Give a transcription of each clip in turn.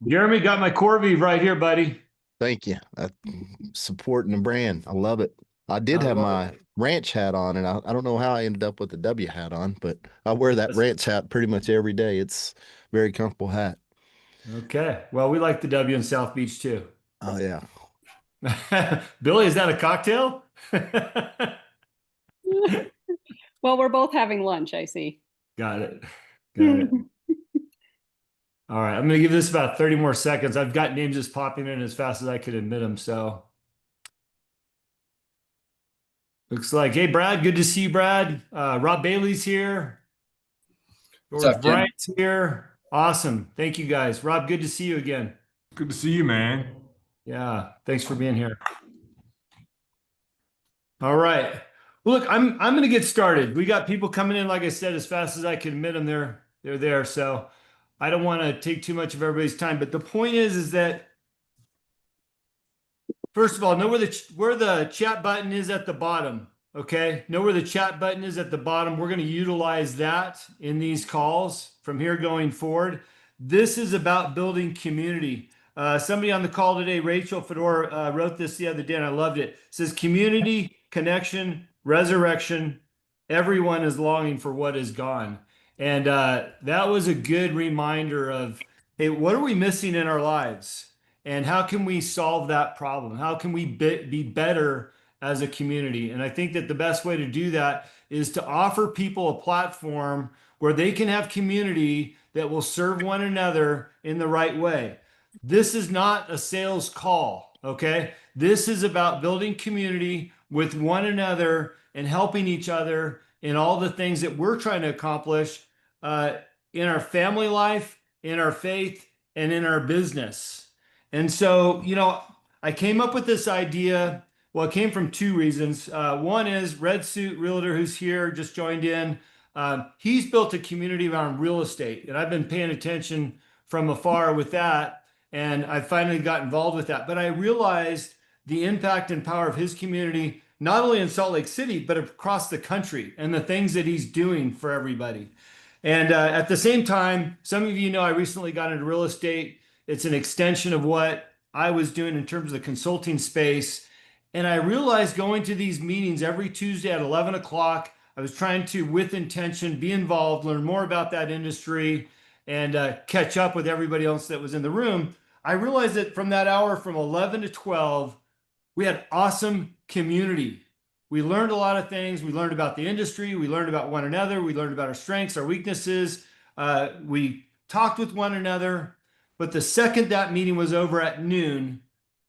Jeremy, got my Corby right here, buddy. Thank you. Supporting the brand. I love it. I did I have love my it. ranch hat on, and I don't know how I ended up with the W hat on, but I wear that That's- ranch hat pretty much every day. It's a very comfortable hat. okay. Well, we like the W in South Beach too. Oh yeah. Billy, is that a cocktail? Well, we're both having lunch, I see. Got it. Got it. All right. I'm going to give this about 30 more seconds. I've got names just popping in as fast as I could admit them. So looks like, hey, Brad, good to see you, Brad. Rob Bailey's here. What's George up, Jim? Bryant's here. Awesome. Thank you, guys. Rob, good to see you again. Good to see you, man. Yeah. Thanks for being here. All right. Well, look, I'm going to get started. We got people coming in, like I said, as fast as I can admit them. They're there. So I don't want to take too much of everybody's time. But the point is that first of all, know where the chat button is at the bottom. Okay, know where the chat button is at the bottom. We're going to utilize that in these calls from here going forward. This is about building community. Somebody on the call today, Rachel Fedor, wrote this the other day, and I loved it. It says, community, connection, resurrection. Everyone is longing for what is gone. And that was a good reminder of, hey, what are we missing in our lives? And how can we solve that problem? How can we be better as a community? And I think that the best way to do that is to offer people a platform where they can have community that will serve one another in the right way. This is not a sales call, okay? This is about building community with one another and helping each other in all the things that we're trying to accomplish in our family life, in our faith, and in our business. And so, I came up with this idea. Well, it came from two reasons. One is Red Suit Realtor, who's here, just joined in. He's built a community around real estate, and I've been paying attention from afar with that. And I finally got involved with that. But I realized the impact and power of his community, not only in Salt Lake City, but across the country and the things that he's doing for everybody. And at the same time, some of you know I recently got into real estate. It's an extension of what I was doing in terms of the consulting space. And I realized going to these meetings every Tuesday at 11 o'clock, I was trying to, with intention, be involved, learn more about that industry, and catch up with everybody else that was in the room. I realized that from that hour from 11 to 12, we had awesome community. We learned a lot of things. We learned about the industry. We learned about one another. We learned about our strengths, our weaknesses. We talked with one another. But the second that meeting was over at noon,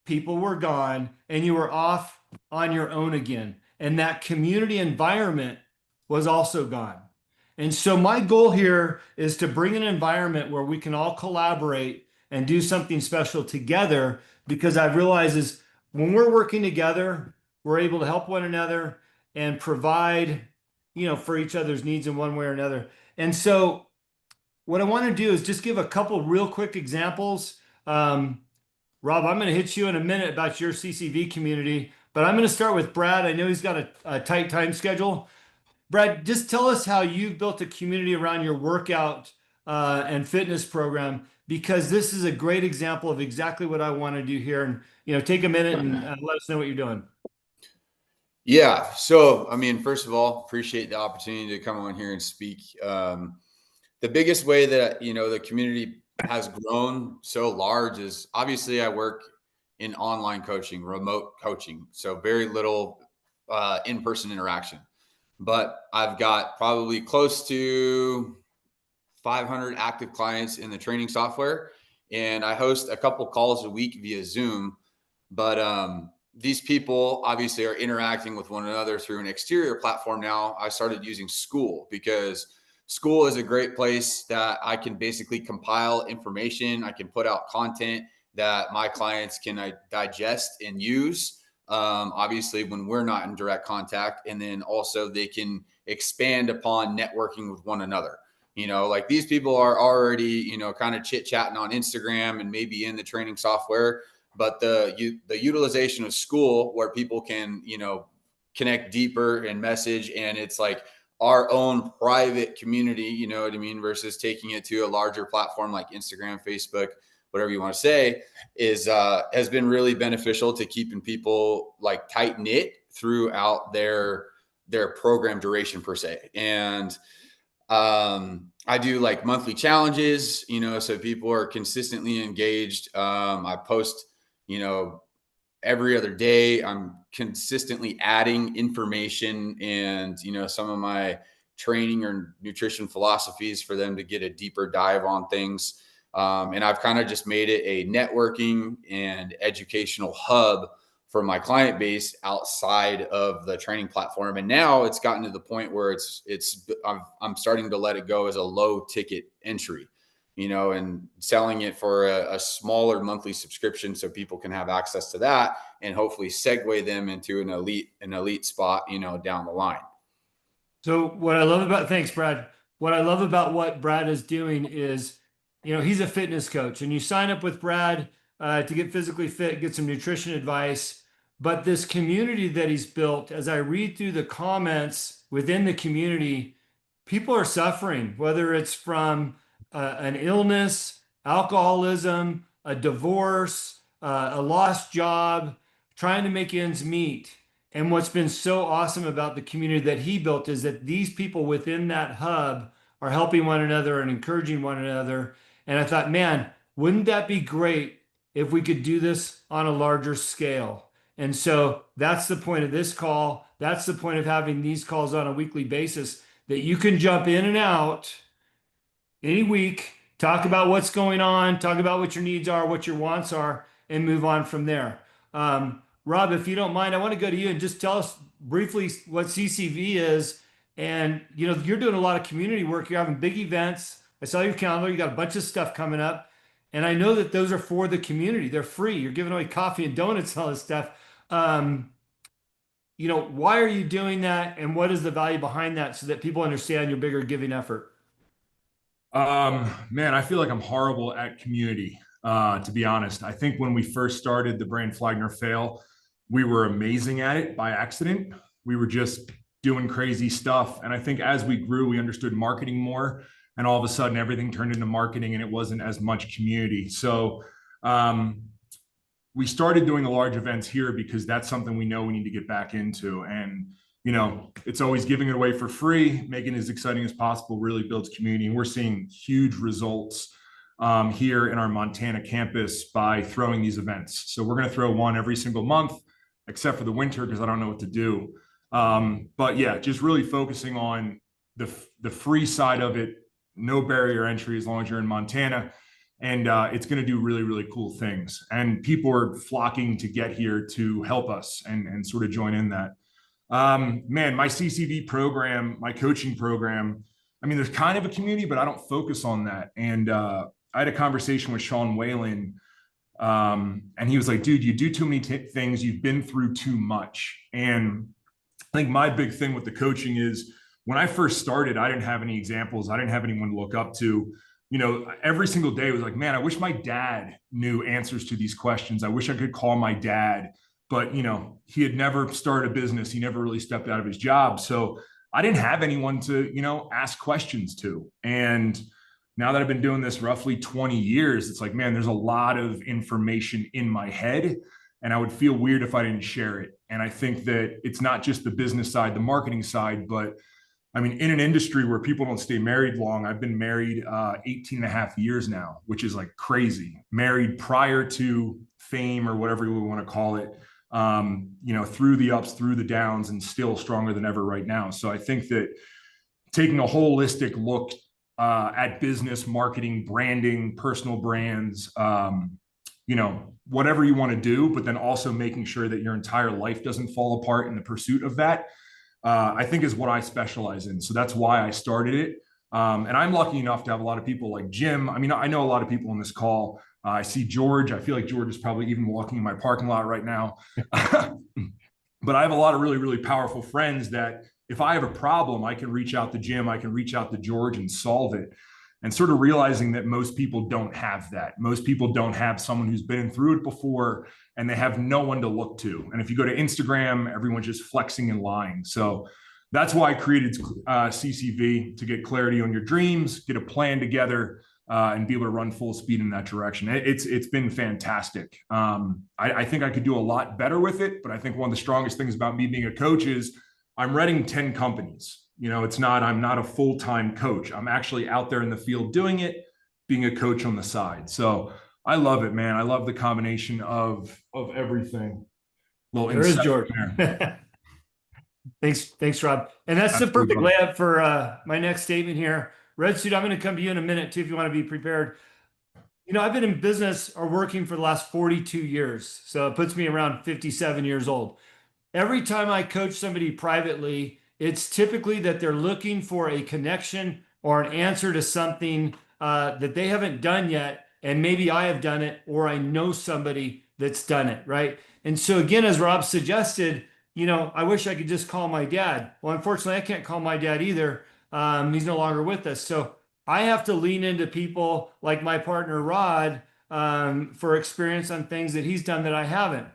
people were gone and you were off on your own again. And that community environment was also gone. And so my goal here is to bring an environment where we can all collaborate and do something special together, because I realize is when we're working together, we're able to help one another and provide, for each other's needs in one way or another. And so what I want to do is just give a couple real quick examples. Rob, I'm going to hit you in a minute about your CCV community, but I'm going to start with Brad. I know he's got a tight time schedule. Brad, just tell us how you've built a community around your workout and fitness program, because this is a great example of exactly what I want to do here. And, take a minute and let us know what you're doing. Yeah. So, first of all, appreciate the opportunity to come on here and speak. The biggest way that, the community has grown so large is obviously I work in online coaching, remote coaching. So very little in-person interaction, but I've got probably close to 500 active clients in the training software. And I host a couple calls a week via Zoom, but, these people obviously are interacting with one another through an exterior platform. Now I started using School because School is a great place that I can basically compile information. I can put out content that my clients can digest and use. Obviously when we're not in direct contact, and then also they can expand upon networking with one another. Like these people are already, kind of chit chatting on Instagram and maybe in the training software, but the utilization of School where people can, connect deeper and message, and it's like our own private community, you know what I mean? Versus taking it to a larger platform like Instagram, Facebook, whatever you want to say, is has been really beneficial to keeping people like tight knit throughout their program duration per se. And I do like monthly challenges, so people are consistently engaged. I post, every other day. I'm consistently adding information and, some of my training or nutrition philosophies for them to get a deeper dive on things. And I've kind of just made it a networking and educational hub for my client base outside of the training platform. And now it's gotten to the point where I'm starting to let it go as a low ticket entry, and selling it for a smaller monthly subscription so people can have access to that and hopefully segue them into an elite spot, down the line. So what I love about, thanks, Brad. What I love about what Brad is doing is, he's a fitness coach, and you sign up with Brad to get physically fit, get some nutrition advice. But this community that he's built, as I read through the comments within the community, people are suffering, whether it's from an illness, alcoholism, a divorce, a lost job, trying to make ends meet. And what's been so awesome about the community that he built is that these people within that hub are helping one another and encouraging one another. And I thought, man, wouldn't that be great if we could do this on a larger scale? And so that's the point of this call. That's the point of having these calls on a weekly basis, that you can jump in and out any week, talk about what's going on, talk about what your needs are, what your wants are, and move on from there. Rob, if you don't mind, I want to go to you and just tell us briefly what CCV is. And, you're doing a lot of community work. You're having big events. I saw your calendar. You got a bunch of stuff coming up. And I know that those are for the community. They're free. You're giving away coffee and donuts, all this stuff. Why are you doing that? And what is the value behind that so that people understand your bigger giving effort? Man, I feel like I'm horrible at community, to be honest. I think when we first started the Brand Flagner Fail, we were amazing at it by accident. We were just doing crazy stuff. And I think as we grew, we understood marketing more. And all of a sudden, everything turned into marketing and it wasn't as much community. So we started doing the large events here because that's something we know we need to get back into. And, it's always giving it away for free, making it as exciting as possible, really builds community. And we're seeing huge results here in our Montana campus by throwing these events. So we're going to throw one every single month, except for the winter, because I don't know what to do. But yeah, just really focusing on the free side of it, no barrier entry as long as you're in Montana. And it's going to do really, really cool things. And people are flocking to get here to help us and sort of join in that. Man, my CCV program, my coaching program, there's kind of a community, but I don't focus on that. And I had a conversation with Sean Whalen, and he was like, dude, you do too many things. You've been through too much. And I think my big thing with the coaching is when I first started, I didn't have any examples. I didn't have anyone to look up to. Every single day was like, man, I wish my dad knew answers to these questions. I wish I could call my dad. But, he had never started a business. He never really stepped out of his job. So I didn't have anyone to, ask questions to. And now that I've been doing this roughly 20 years, it's like, man, there's a lot of information in my head. And I would feel weird if I didn't share it. And I think that it's not just the business side, the marketing side, but in an industry where people don't stay married long, I've been married 18 and a half years now, which is like crazy. Married prior to fame or whatever we want to call it, through the ups, through the downs, and still stronger than ever right now. So I think that taking a holistic look at business, marketing, branding, personal brands, whatever you want to do, but then also making sure that your entire life doesn't fall apart in the pursuit of that, I think is what I specialize in. So that's why I started it. And I'm lucky enough to have a lot of people like Jim. I know a lot of people on this call. I see George. I feel like George is probably even walking in my parking lot right now. But I have a lot of really, really powerful friends that if I have a problem, I can reach out to Jim, I can reach out to George and solve it. And sort of realizing that most people don't have that. Most people don't have someone who's been through it before, and they have no one to look to. And if you go to Instagram, everyone's just flexing and lying. So that's why I created CCV, to get clarity on your dreams, get a plan together, and be able to run full speed in that direction. It's been fantastic. I think I could do a lot better with it, but I think one of the strongest things about me being a coach is I'm running 10 companies. You know, I'm not a full-time coach. I'm actually out there in the field doing it, being a coach on the side. So I love it, man. I love the combination of everything. There is George. Thanks, Rob. And that's the perfect layup for my next statement here. Red Suit, I'm going to come to you in a minute too, if you want to be prepared. You know, I've been in business or working for the last 42 years. So it puts me around 57 years old. Every time I coach somebody privately, it's typically that they're looking for a connection or an answer to something that they haven't done yet. And maybe I have done it, or I know somebody that's done it, right? And so again, as Rob suggested, you know, I wish I could just call my dad. Well, unfortunately, I can't call my dad either. He's no longer with us. So I have to lean into people like my partner, Rod, for experience on things that he's done that I haven't.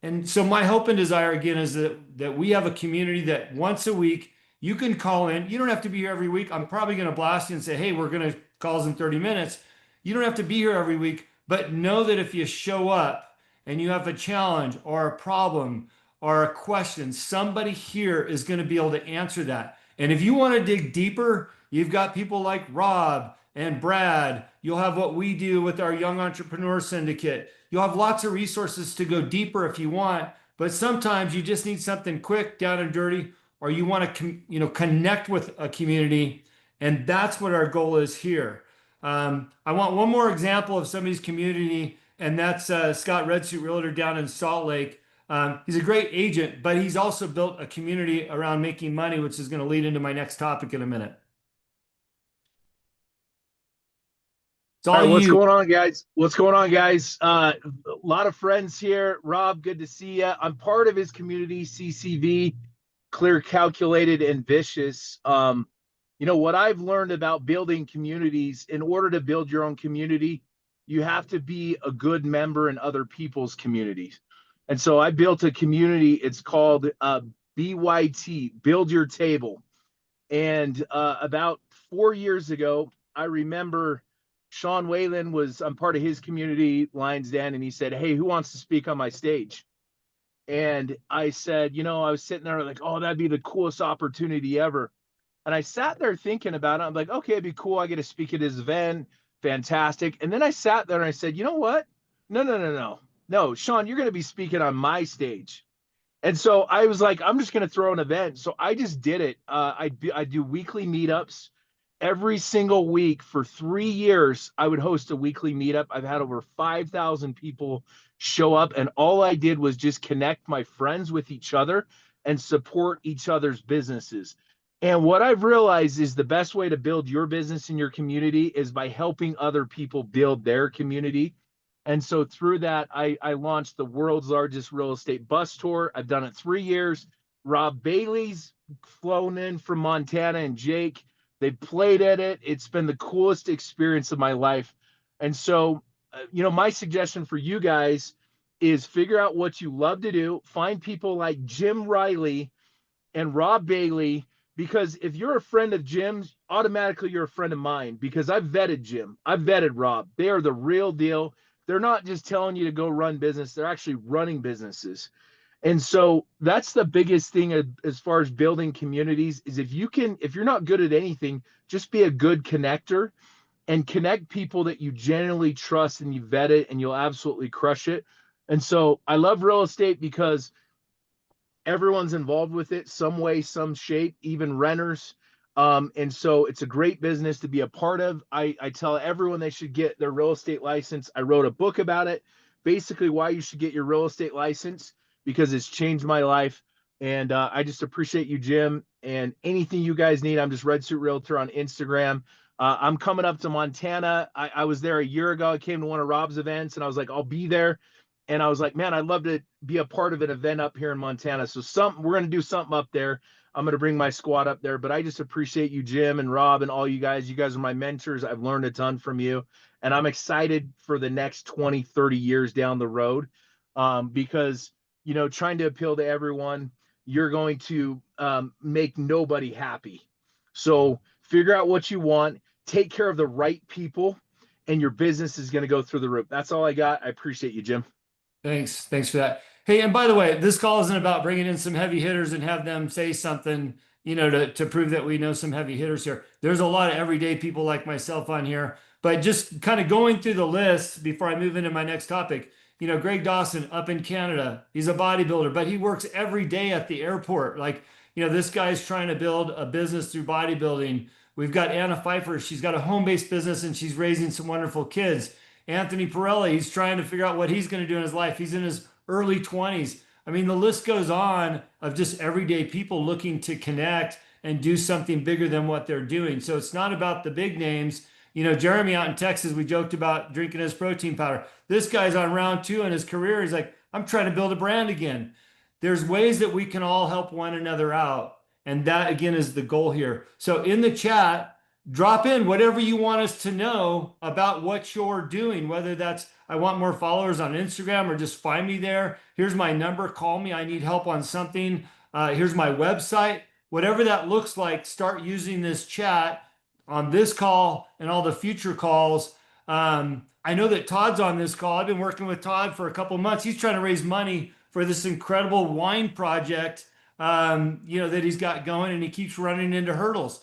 And so my hope and desire again is that we have a community that once a week you can call in. You don't have to be here every week. I'm probably going to blast you and say, hey, we're going to calls in 30 minutes. You don't have to be here every week, but know that if you show up and you have a challenge or a problem or a question, somebody here is going to be able to answer that. And if you want to dig deeper, you've got people like Rob and Brad. You'll have what we do with our Young Entrepreneur Syndicate. You'll have lots of resources to go deeper if you want, but sometimes you just need something quick, down and dirty, or you want to connect with a community, and that's what our goal is here. I want one more example of somebody's community, and that's Scott Red Suit Realtor down in Salt Lake. He's a great agent, but he's also built a community around making money, which is going to lead into my next topic in a minute. All right, what's going on, guys? What's going on, guys? A lot of friends here. Rob, good to see you. I'm part of his community, CCV, Clear, Calculated, and Vicious. You know, what I've learned about building communities, in order to build your own community, you have to be a good member in other people's communities. And so I built a community. It's called BYT, Build Your Table. And about 4 years ago, I remember Sean Whalen I'm part of his community, Lions Den, and he said, hey, who wants to speak on my stage? And I said, you know, I was sitting there like, oh, that'd be the coolest opportunity ever. And I sat there thinking about it. I'm like, okay, it'd be cool. I get to speak at his event. Fantastic. And then I sat there and I said, you know what? No, Sean, you're going to be speaking on my stage. And so I was like, I'm just going to throw an event. So I just did it. I do weekly meetups. Every single week for 3 years, I would host a weekly meetup. I've had over 5,000 people show up. And all I did was just connect my friends with each other and support each other's businesses. And what I've realized is the best way to build your business in your community is by helping other people build their community. And so through that, I launched the world's largest real estate bus tour. I've done it 3 years. Rob Bailey's flown in from Montana, and Jake, they played at it. It's been the coolest experience of my life. And so, you know, my suggestion for you guys is figure out what you love to do. Find people like Jim Riley and Rob Bailey, because if you're a friend of Jim's, automatically you're a friend of mine, because I've vetted Jim. I've vetted Rob. They are the real deal. They're not just telling you to go run business. They're actually running businesses. And so that's the biggest thing as far as building communities is if you're not good at anything, just be a good connector and connect people that you genuinely trust, and you vet it, and you'll absolutely crush it. And so I love real estate because everyone's involved with it some way, some shape, even renters. And so it's a great business to be a part of. I tell everyone they should get their real estate license. I wrote a book about it, basically why you should get your real estate license, because it's changed my life. And I just appreciate you, Jim, and anything you guys need. I'm just Red Suit Realtor on Instagram. I'm coming up to Montana. I was there a year ago. I came to one of Rob's events, and I was like, I'll be there. And I was like, man, I'd love to be a part of an event up here in Montana. So we're going to do something up there. I'm going to bring my squad up there. But I just appreciate you, Jim and Rob, and all you guys. You guys are my mentors. I've learned a ton from you. And I'm excited for the next 20, 30 years down the road, because, you know, trying to appeal to everyone, you're going to make nobody happy. So figure out what you want. take care of the right people, and your business is going to go through the roof. That's all I got. I appreciate you, Jim. Thanks. Thanks for that. Hey, and by the way, this call isn't about bringing in some heavy hitters and have them say something, to prove that we know some heavy hitters here. There's a lot of everyday people like myself on here, but just kind of going through the list before I move into my next topic. Greg Dawson up in Canada, he's a bodybuilder, but he works every day at the airport. Like, this guy's trying to build a business through bodybuilding. We've got Anna Pfeiffer. She's got a home-based business and she's raising some wonderful kids. Anthony Pirelli, he's trying to figure out what he's going to do in his life. He's in his early 20s. I mean, the list goes on of just everyday people looking to connect and do something bigger than what they're doing. So it's not about the big names. Jeremy out in Texas, we joked about drinking his protein powder. This guy's on round 2 in his career. He's like, I'm trying to build a brand again. There's ways that we can all help one another out. And that, again, is the goal here. So in the chat, drop in whatever you want us to know about what you're doing, whether that's I want more followers on Instagram or just find me there. Here's my number. Call me. I need help on something. Here's my website. Whatever that looks like, start using this chat on this call and all the future calls. I know that Todd's on this call. I've been working with Todd for a couple of months. He's trying to raise money for this incredible wine project, that he's got going, and he keeps running into hurdles.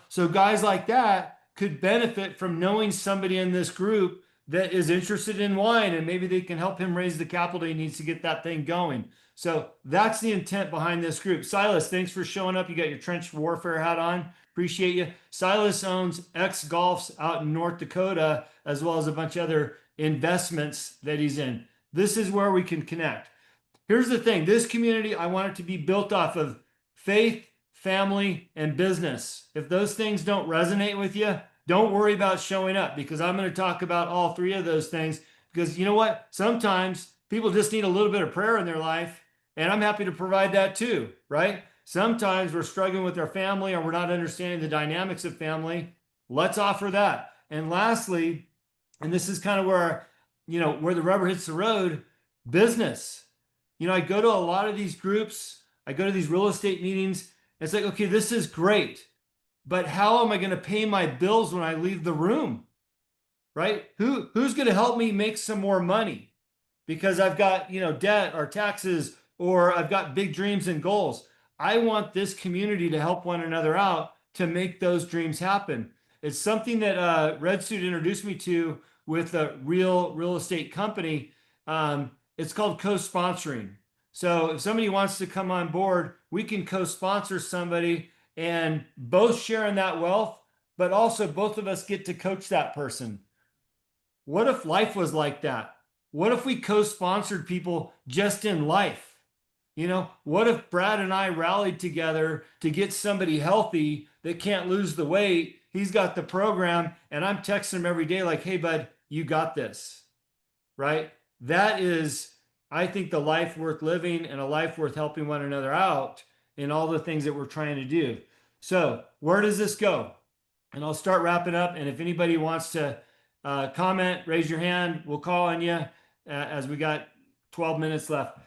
So guys like that could benefit from knowing somebody in this group that is interested in wine, and maybe they can help him raise the capital he needs to get that thing going. So that's the intent behind this group. Silas, thanks for showing up. You got your trench warfare hat on. Appreciate you. Silas owns X Golfs out in North Dakota, as well as a bunch of other investments that he's in. This is where we can connect. Here's the thing. This community, I want it to be built off of faith, family, and business. If those things don't resonate with you, don't worry about showing up, because I'm going to talk about all 3 of those things. Because you know what? Sometimes people just need a little bit of prayer in their life, and I'm happy to provide that too, right? Sometimes we're struggling with our family, or we're not understanding the dynamics of family. Let's offer that. And lastly, and this is kind of where, where the rubber hits the road, business. I go to a lot of these groups. I go to these real estate meetings. It's like, okay, this is great, but how am I going to pay my bills when I leave the room, right? Who's going to help me make some more money? Because I've got, debt or taxes, or I've got big dreams and goals. I want this community to help one another out to make those dreams happen. It's something that Red Suit introduced me to with a real estate company. It's called co-sponsoring. So if somebody wants to come on board, we can co-sponsor somebody and both share in that wealth, but also both of us get to coach that person. What if life was like that? What if we co-sponsored people just in life? What if Brad and I rallied together to get somebody healthy that can't lose the weight? He's got the program, and I'm texting him every day like, hey, bud, you got this, right? That is, I think, the life worth living, and a life worth helping one another out in all the things that we're trying to do. So where does this go? And I'll start wrapping up. And if anybody wants to comment, raise your hand. We'll call on you as we got 12 minutes left.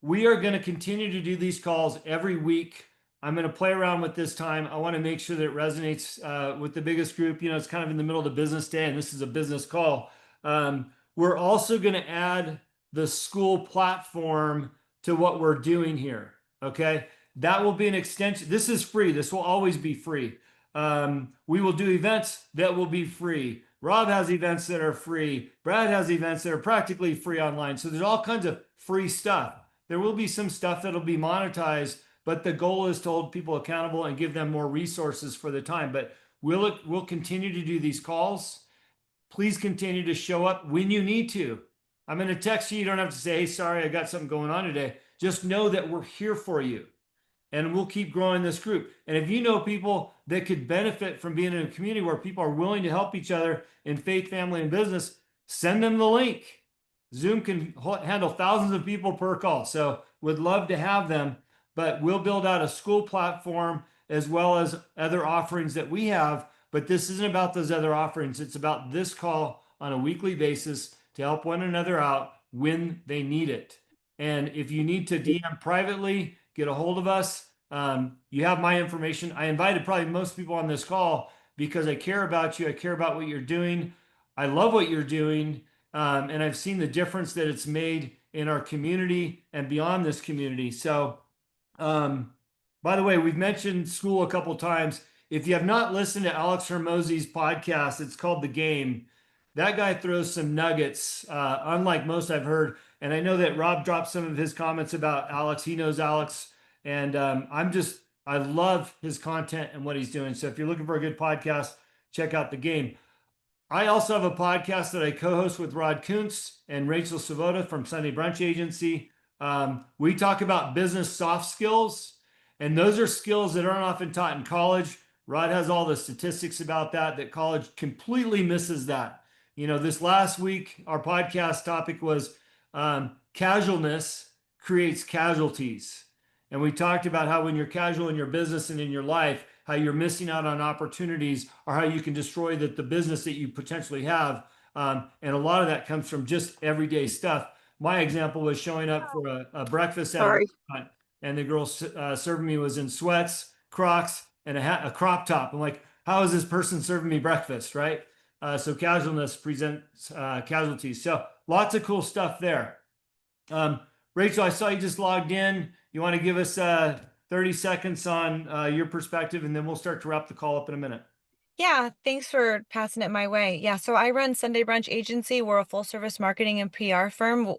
We are going to continue to do these calls every week. I'm going to play around with this time. I want to make sure that it resonates with the biggest group. It's kind of in the middle of the business day, and this is a business call. We're also going to add the school platform to what we're doing here. Okay. That will be an extension. This is free. This will always be free. We will do events that will be free. Rob has events that are free. Brad has events that are practically free online. So there's all kinds of free stuff. There will be some stuff that'll be monetized, but the goal is to hold people accountable and give them more resources for the time. But we'll continue to do these calls. Please continue to show up when you need to. I'm going to text you. You don't have to say, hey, sorry, I got something going on today. Just know that we're here for you, and we'll keep growing this group. And if you know people that could benefit from being in a community where people are willing to help each other in faith, family, and business, send them the link. Zoom can handle thousands of people per call. So would love to have them, but we'll build out a school platform as well as other offerings that we have. But this isn't about those other offerings. It's about this call on a weekly basis to help one another out when they need it. And if you need to DM privately, get a hold of us. You have my information. I invited probably most people on this call because I care about you. I care about what you're doing. I love what you're doing. And I've seen the difference that it's made in our community and beyond this community. So, by the way, we've mentioned school a couple times. If you have not listened to Alex Hermosi's podcast, it's called The Game. That guy throws some nuggets, unlike most I've heard. And I know that Rob dropped some of his comments about Alex. He knows Alex. And I love his content and what he's doing. So if you're looking for a good podcast, check out The Game. I also have a podcast that I co-host with Rod Kuntz and Rachel Svoboda from Sunday Brunch Agency. We talk about business soft skills, and those are skills that aren't often taught in college. Rod has all the statistics about that college completely misses that. You know, this last week, our podcast topic was casualness creates casualties. And we talked about how when you're casual in your business and in your life, how you're missing out on opportunities or how you can destroy the business that you potentially have. And a lot of that comes from just everyday stuff. My example was showing up for a breakfast at a restaurant, and the girl serving me was in sweats, Crocs, and a crop top. I'm like, how is this person serving me breakfast, right? So casualness presents casualties. So lots of cool stuff there. Rachel, I saw you just logged in. You want to give us 30 seconds on your perspective, and then we'll start to wrap the call up in a minute. Yeah, thanks for passing it my way. Yeah, so I run Sunday Brunch Agency. We're a full service marketing and PR firm.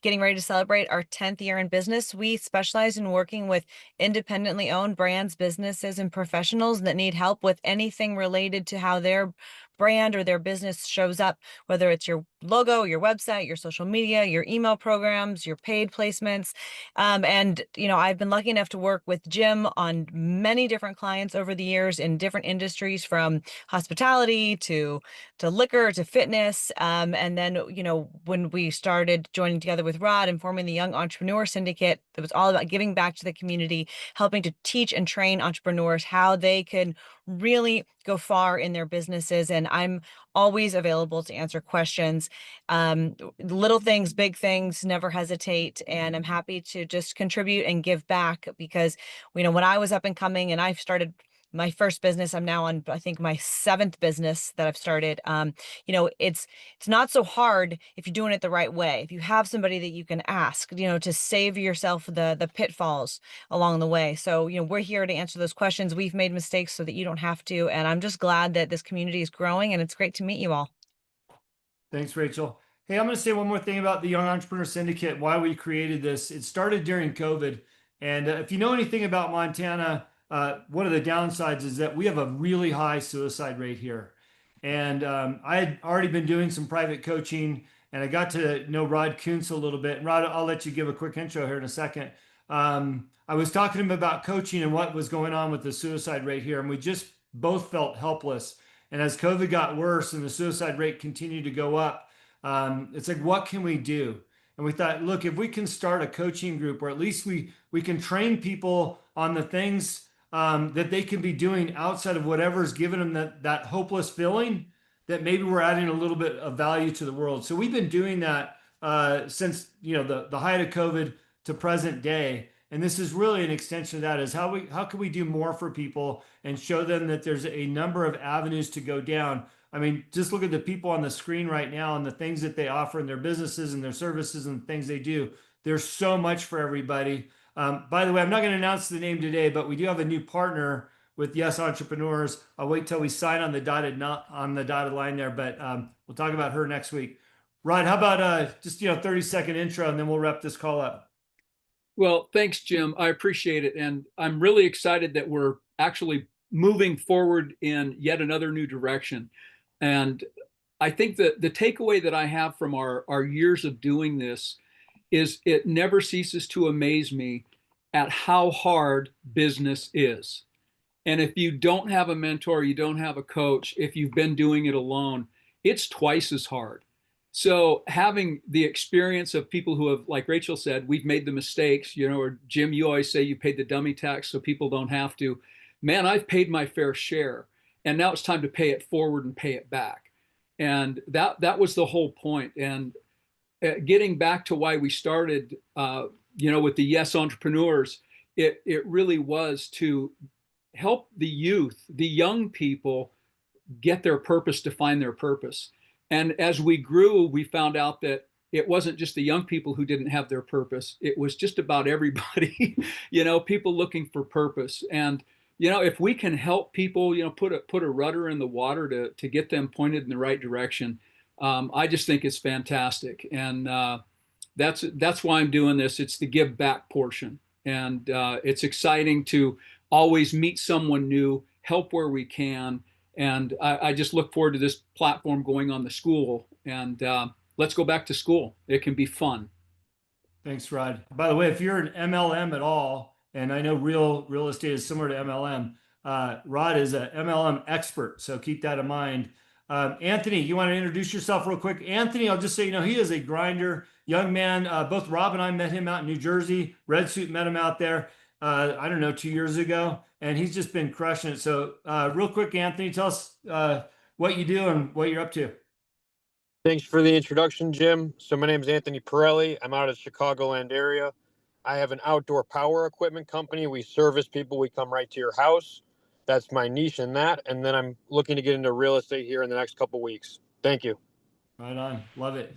Getting ready to celebrate our 10th year in business. We specialize in working with independently owned brands, businesses, and professionals that need help with anything related to how their brand or their business shows up, whether it's your logo, your website, your social media, your email programs, your paid placements. And, you know, I've been lucky enough to work with Jim on many different clients over the years in different industries, from hospitality to liquor to fitness. And then, you know, when we started joining together with Rod and forming the Young Entrepreneur Syndicate, it was all about giving back to the community, helping to teach and train entrepreneurs how they can really go far in their businesses. And I'm always available to answer questions. Little things, big things, never hesitate. And I'm happy to just contribute and give back because, you know, when I was up and coming and I've started my first business, I'm now on, I think, my 7th business that I've started. You know, it's not so hard if you're doing it the right way. If you have somebody that you can ask, you know, to save yourself the pitfalls along the way. So, you know, we're here to answer those questions. We've made mistakes so that you don't have to. And I'm just glad that this community is growing, and it's great to meet you all. Thanks, Rachel. Hey, I'm going to say one more thing about the Young Entrepreneur Syndicate, why we created this. It started during COVID. And if you know anything about Montana, one of the downsides is that we have a really high suicide rate here. And I had already been doing some private coaching, and I got to know Rod Kuntz a little bit. And Rod, I'll let you give a quick intro here in a second. I was talking to him about coaching and what was going on with the suicide rate here, and we just both felt helpless. And as COVID got worse and the suicide rate continued to go up, it's like, what can we do? And we thought, look, if we can start a coaching group, or at least we can train people on the things that they can be doing outside of whatever's given them that hopeless feeling, that maybe we're adding a little bit of value to the world. So we've been doing that since, you know, the height of COVID to present day. And this is really an extension of that, is how can we do more for people and show them that there's a number of avenues to go down. I mean, just look at the people on the screen right now and the things that they offer in their businesses and their services and the things they do. There's so much for everybody. By the way, I'm not going to announce the name today, but we do have a new partner with Yes Entrepreneurs. I'll wait till we sign on the dotted line there, but we'll talk about her next week. Rod, how about just 30-second intro, and then we'll wrap this call up. Well, thanks, Jim. I appreciate it. And I'm really excited that we're actually moving forward in yet another new direction. And I think that the takeaway that I have from our years of doing this is it never ceases to amaze me at how hard business is. And if you don't have a mentor, you don't have a coach, if you've been doing it alone, it's twice as hard. So having the experience of people who have, like Rachel said, we've made the mistakes, or Jim, you always say you paid the dummy tax so people don't have to. Man, I've paid my fair share, and now it's time to pay it forward and pay it back. And that was the whole point. And getting back to why we started, with the Yes Entrepreneurs, it really was to help the youth, the young people get their purpose, to find their purpose. And as we grew, we found out that it wasn't just the young people who didn't have their purpose. It was just about everybody, people looking for purpose. And, if we can help people, put a rudder in the water to get them pointed in the right direction, I just think it's fantastic. And that's why I'm doing this. It's the give back portion. And it's exciting to always meet someone new, help where we can. And I just look forward to this platform going on the school. And let's go back to school. It can be fun. Thanks, Rod. By the way, if you're an MLM at all, and I know real estate is similar to MLM, Rod is a MLM expert. So keep that in mind. Anthony, you want to introduce yourself real quick? Anthony, I'll just say, he is a grinder, young man. Both Rob and I met him out in New Jersey. Red Suit met him out there, I don't know, 2 years ago. And he's just been crushing it. So real quick, Anthony, tell us what you do and what you're up to. Thanks for the introduction, Jim. So my name is Anthony Pirelli. I'm out of the Chicagoland area. I have an outdoor power equipment company. We service people. We come right to your house. That's my niche in that. And then I'm looking to get into real estate here in the next couple of weeks. Thank you. Right on. Love it.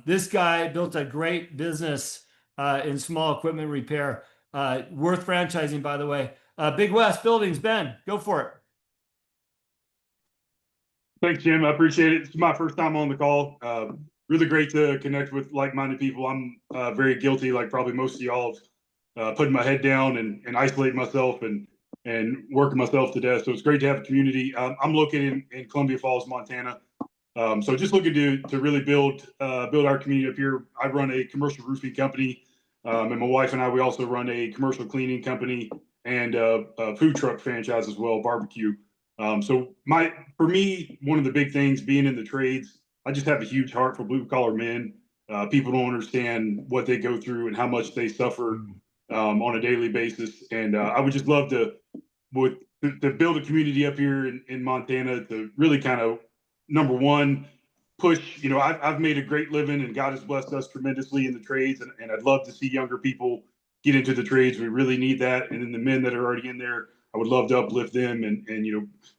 This guy built a great business in small equipment repair, worth franchising, by the way. Big West Buildings, Ben, go for it. Thanks, Jim. I appreciate it. It's my first time on the call. Really great to connect with like-minded people. I'm very guilty, like probably most of y'all, of putting my head down and isolating myself and working myself to death. So it's great to have a community. I'm located in Columbia Falls, Montana. So just looking to really build our community up here. I run a commercial roofing company, and my wife and I, we also run a commercial cleaning company and a food truck franchise as well, barbecue. So for me, one of the big things being in the trades, I just have a huge heart for blue collar men. People don't understand what they go through and how much they suffer on a daily basis. And I would just love to build a community up here in Montana to really kind of, number one, push, I've made a great living and God has blessed us tremendously in the trades. And I'd love to see younger people get into the trades. We really need that. And then the men that are already in there, I would love to uplift them and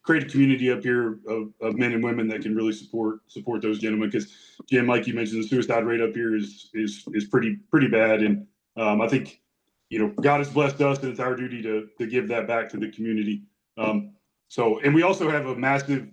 create a community up here of men and women that can really support those gentlemen. Because Jim, like you mentioned, the suicide rate up here is pretty bad. And I think, God has blessed us and it's our duty to give that back to the community. And we also have a massive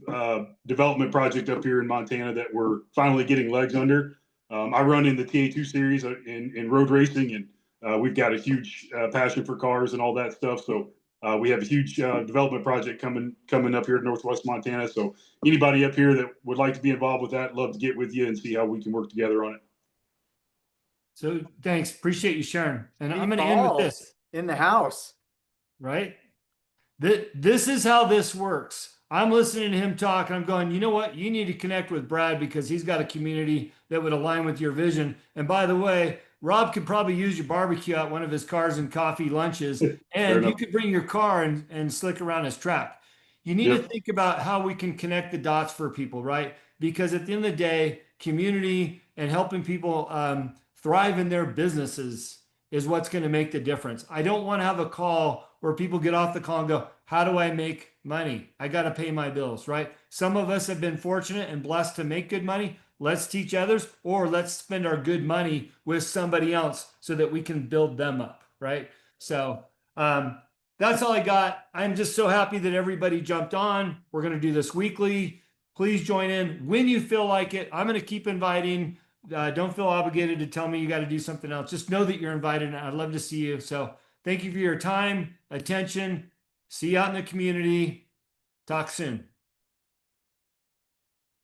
development project up here in Montana that we're finally getting legs under. I run in the TA2 series in road racing, and we've got a huge passion for cars and all that stuff. So we have a huge development project coming up here in Northwest Montana. So anybody up here that would like to be involved with that, love to get with you and see how we can work together on it. So thanks. Appreciate you sharing. And I'm going to end with this. In the house. Right? This is how this works. I'm listening to him talk and I'm going, you know what? You need to connect with Brad because he's got a community that would align with your vision. And by the way, Rob could probably use your barbecue at one of his cars and coffee lunches, and you could bring your car and slick around his track. You need to think about how we can connect the dots for people, right? Because at the end of the day, community and helping people thrive in their businesses is what's going to make the difference. I don't want to have a call where people get off the call and go, how do I make money? I got to pay my bills, right? Some of us have been fortunate and blessed to make good money. Let's teach others, or let's spend our good money with somebody else so that we can build them up, right? So that's all I got. I'm just so happy that everybody jumped on. We're going to do this weekly. Please join in when you feel like it. I'm going to keep inviting. Don't feel obligated to tell me you got to do something else. Just know that you're invited, and I'd love to see you. So thank you for your time, attention. See you out in the community. Talk soon.